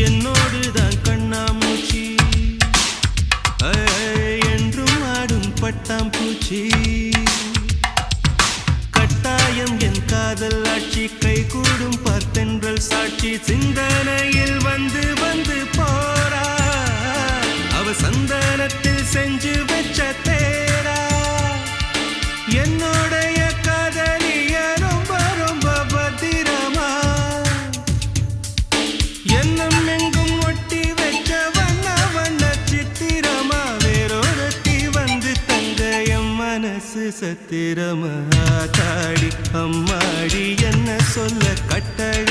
என்னோடுதான் கண்ணாமூச்சி என்றும் ஆடும் பட்டாம்பூச்சி கட்டாயம் என் காதல் ஆட்சி கை கூடும் பார்த்தென்றல் சாட்சி சிந்தனையில் வந்து வந்து போரா அவ சந்தனத்தில் செஞ்சு வச்ச தேரா என்னுடைய காதலிய ரொம்ப ரொம்ப பத்திரமா எண்ணம் எங்கும் ஒட்டி வச்ச வண்ண வண்ண சித்திரமா வேறொருத்தி வந்து தங்க என் மனசு சத்திரமா தாடி அம்மாடி என்ன சொல்ல கட்டளை